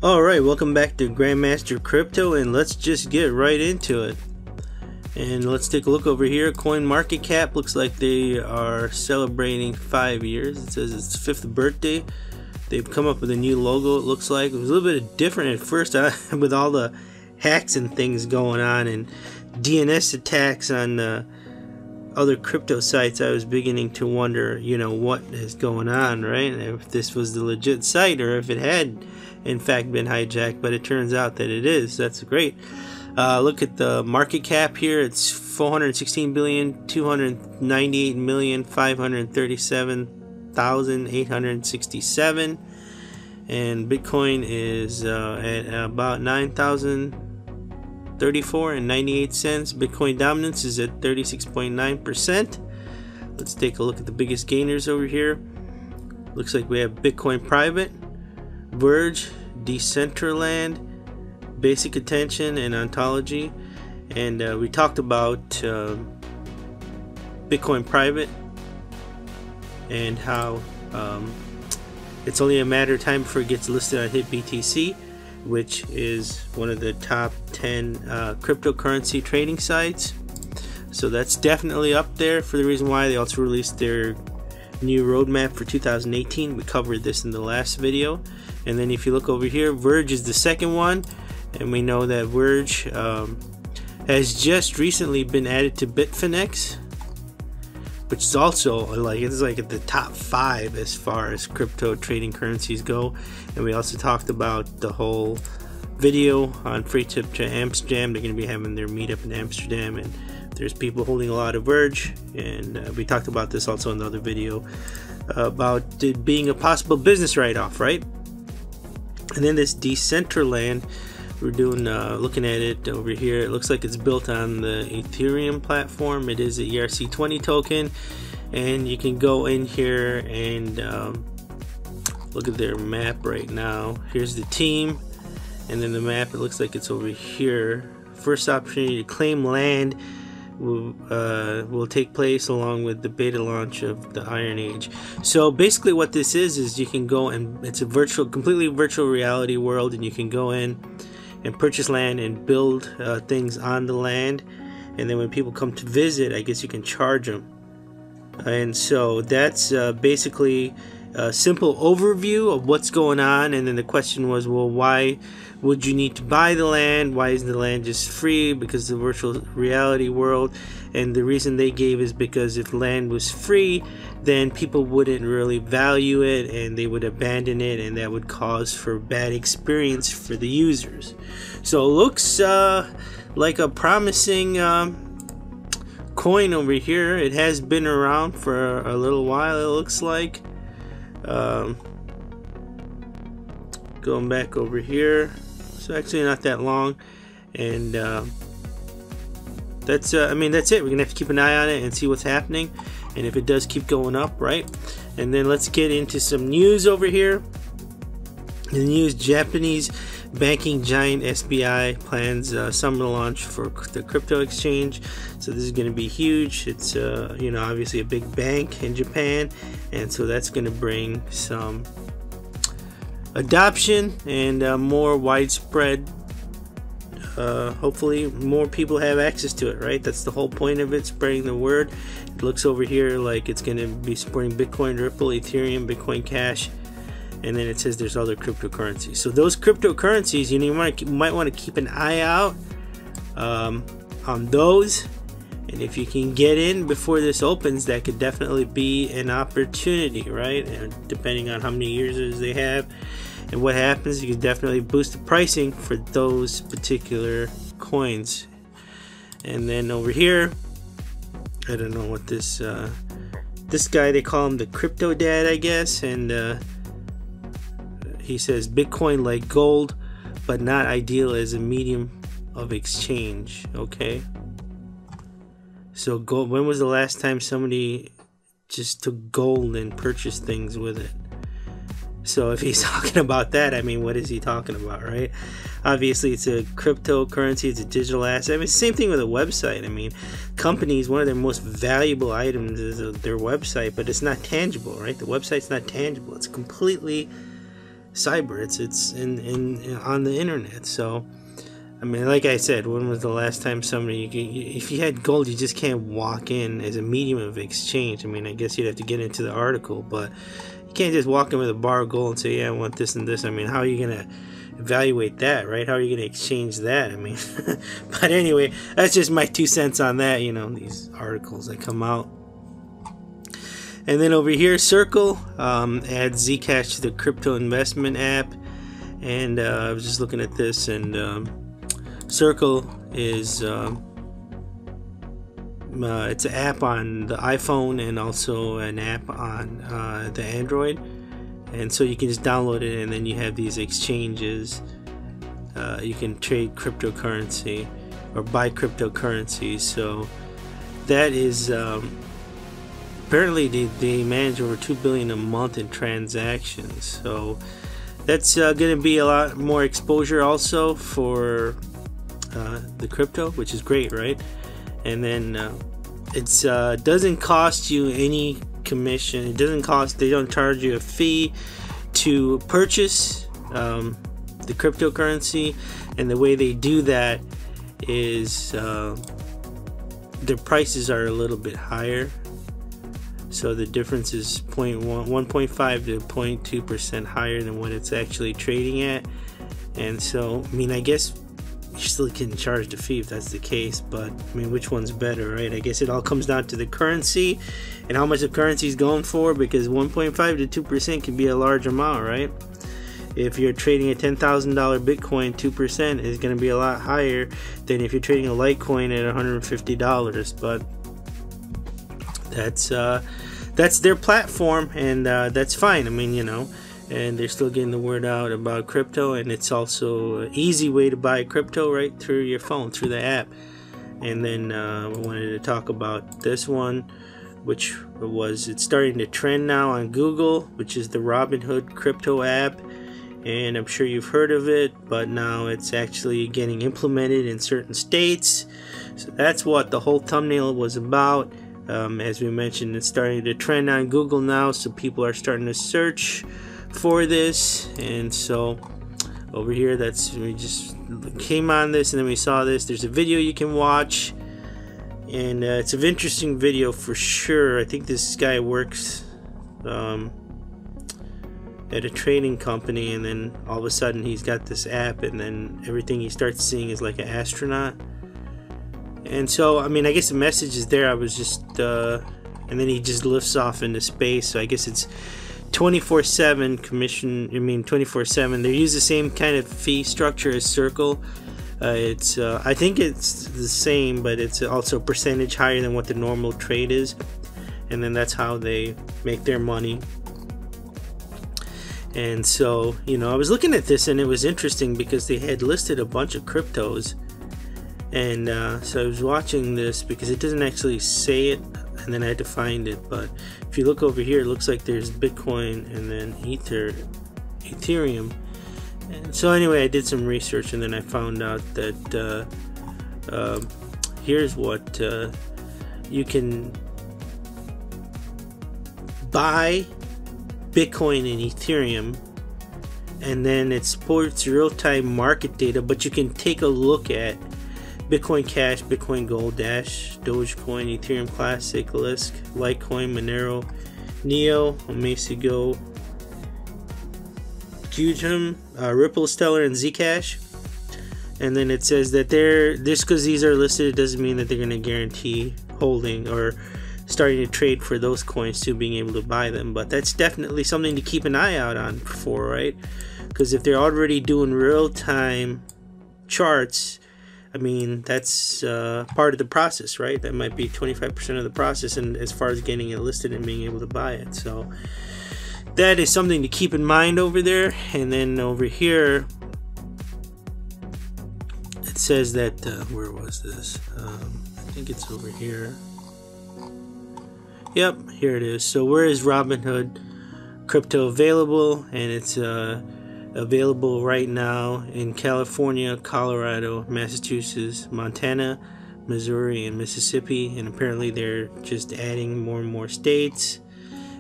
Alright, welcome back to Grandmaster Crypto, and let's just get right into it. And let's take a look over here. Coin market cap looks like they are celebrating 5 years. It says it's 5th birthday. They've come up with a new logo, it looks like. It was a little bit different at first with all the hacks and things going on and DNS attacks on other crypto sites. I was beginning to wonder, what is going on, right? If this was the legit site or if it had in fact been hijacked, but it turns out that it is. That's great. Look at the market cap here. It's 416,298,537,867, and Bitcoin is at about 9,034.98 cents. Bitcoin dominance is at 36.9%. Let's take a look at the biggest gainers over here. Looks like we have Bitcoin Private, Verge, Decentraland, Basic Attention, and Ontology. And we talked about Bitcoin Private and how it's only a matter of time before it gets listed on HitBTC, which is one of the top 10 cryptocurrency trading sites. So that's definitely up there. For the reason why, they also released their new roadmap for 2018. We covered this in the last video. And then if you look over here, Verge is the second one, and we know that Verge has just recently been added to Bitfinex, which is also it's like at the top 5 as far as crypto trading currencies go. And we also talked about the whole video on Free Tip to Amsterdam. They're going to be having their meetup in Amsterdam, and there's people holding a lot of Verge, and we talked about this also in the other video about it being a possible business write-off, right? And then this Decentraland, we're doing looking at it over here. It looks like it's built on the Etherium platform. It is a ERC20 token, and you can go in here and look at their map right now. Here's the team, and then the map, it looks like it's over here. First opportunity to claim land will take place along with the beta launch of the Iron Age. So basically what this is you can go, and it's a completely virtual reality world, and you can go in and purchase land and build things on the land, and then when people come to visit, I guess you can charge them. And so that's basically a simple overview of what's going on. And then the question was, well, why would you need to buy the land? Why isn't the land just free? Because the virtual reality world. And the reason they gave is because if land was free, then people wouldn't really value it and they would abandon it, and that would cause for bad experience for the users. So it looks like a promising coin over here. It has been around for a little while, it looks like. Going back over here, so actually not that long, and that's that's it. We're gonna have to keep an eye on it and see what's happening, and if it does keep going up, right? And then let's get into some news over here. In the news, Japanese banking giant SBI plans summer launch for the crypto exchange. So this is going to be huge. It's obviously a big bank in Japan, and so that's going to bring some adoption and more widespread. Hopefully more people have access to it, right? That's the whole point of it, spreading the word. It looks over here like it's going to be supporting Bitcoin, Ripple, Ethereum, Bitcoin Cash, and then it says there's other cryptocurrencies. So those cryptocurrencies, you might want to keep an eye out on those. And if you can get in before this opens, that could definitely be an opportunity, right? And depending on how many users they have and what happens, you can definitely boost the pricing for those particular coins. And then over here, I don't know what this guy, they call him the Crypto Dad, I guess, and he says Bitcoin like gold, but not ideal as a medium of exchange. Okay. So gold, when was the last time somebody just took gold and purchased things with it? So if he's talking about that, I mean, what is he talking about, right? Obviously, it's a cryptocurrency, it's a digital asset. I mean, same thing with a website. I mean, companies, one of their most valuable items is their website, but it's not tangible, right? The website's not tangible. It's completely cyber. It's in on the internet. So I mean, like I said, when was the last time somebody, if you had gold, you just can't walk in as a medium of exchange. I mean, I guess you'd have to get into the article, but you can't just walk in with a bar of gold and say, yeah, I want this and this. I mean, how are you going to evaluate that, right? How are you going to exchange that? I mean, but anyway, that's just my 2 cents on that, you know, these articles that come out. And then over here, Circle adds Zcash to the crypto investment app. And I was just looking at this, and Circle is it's an app on the iPhone and also an app on the Android, and so you can just download it, and then you have these exchanges. You can trade cryptocurrency or buy cryptocurrency. So that is apparently they manage over 2 billion a month in transactions. So that's going to be a lot more exposure also for the crypto, which is great, right? And then it's doesn't cost you any commission. It doesn't cost, they don't charge you a fee to purchase the cryptocurrency. And the way they do that is their prices are a little bit higher. So the difference is 1.5 to 0.2% higher than what it's actually trading at. And so, I mean, I guess you still can charge the fee if that's the case, but I mean, which one's better, right? I guess it all comes down to the currency and how much the currency is going for, because 1.5 to 2% can be a large amount, right? If you're trading a $10,000 Bitcoin, 2% is going to be a lot higher than if you're trading a Litecoin at $150. But that's their platform, and that's fine. I mean, you know, and they're still getting the word out about crypto, and it's also an easy way to buy crypto right through your phone, through the app. And then I wanted to talk about this one, which was, it's starting to trend now on Google, which is the Robinhood crypto app. And I'm sure you've heard of it, but now it's actually getting implemented in certain states. So that's what the whole thumbnail was about. As we mentioned, it's starting to trend on Google now, so people are starting to search for this. And so over here, we just came on this, and then we saw this. There's a video you can watch, and it's an interesting video for sure. I think this guy works at a trading company, and then all of a sudden he's got this app, and then everything he starts seeing is like an astronaut. And so, I mean, I guess the message is there. I was just and then he just lifts off into space. So I guess it's 24/7 commission. I mean, 24/7. They use the same kind of fee structure as Circle. It's I think it's the same, but it's also a percentage higher than what the normal trade is, and then that's how they make their money. And so, you know, I was looking at this, and it was interesting because they had listed a bunch of cryptos. And so I was watching this because it doesn't actually say it, and then I had to find it. But if you look over here, it looks like there's Bitcoin and then Ethereum. And so anyway, I did some research, and then I found out that here's what you can buy Bitcoin and Ethereum, and then it supports real-time market data, but you can take a look at Bitcoin Cash, Bitcoin Gold, Dash, Dogecoin, Ethereum Classic, Lisk, Litecoin, Monero, Neo, Omasigo, Qtum, Ripple, Stellar, and Zcash. And then it says that just because these are listed, it doesn't mean that they're going to guarantee holding or starting to trade for those coins too, being able to buy them. But that's definitely something to keep an eye out on for, right? Because if they're already doing real-time charts, I mean, that's part of the process, right? That might be 25% of the process, and as far as getting it listed and being able to buy it. So that is something to keep in mind over there. And then over here, it says that, where was this? I think it's over here. Yep, here it is. So where is Robinhood crypto available? And it's available right now in California, Colorado, Massachusetts, Montana, Missouri, and Mississippi. And apparently they're just adding more and more states.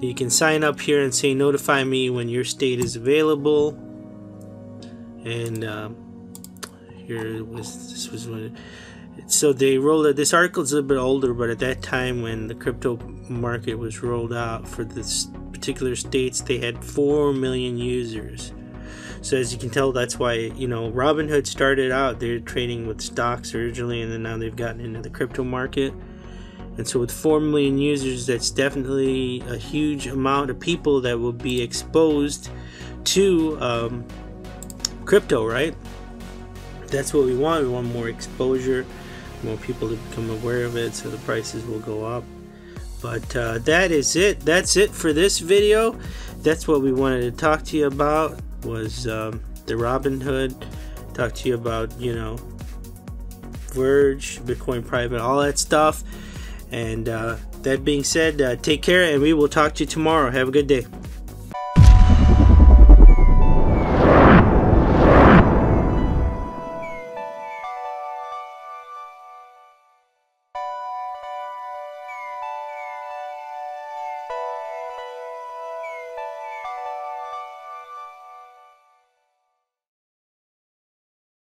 You can sign up here and say notify me when your state is available. And here this was when so they rolled it. This article is a little bit older, but at that time when the crypto market was rolled out for this particular states, they had 4 million users. So as you can tell, that's why, you know, Robinhood started out, they're trading with stocks originally, and then now they've gotten into the crypto market. And so with 4 million users, that's definitely a huge amount of people that will be exposed to crypto, right? That's what we want. We want more exposure, more people to become aware of it, so the prices will go up. But that is it. That's it for this video. That's what we wanted to talk to you about, was the Robinhood. Talk to you about, you know, Verge, Bitcoin Private, all that stuff. And that being said, take care, and we will talk to you tomorrow. Have a good day.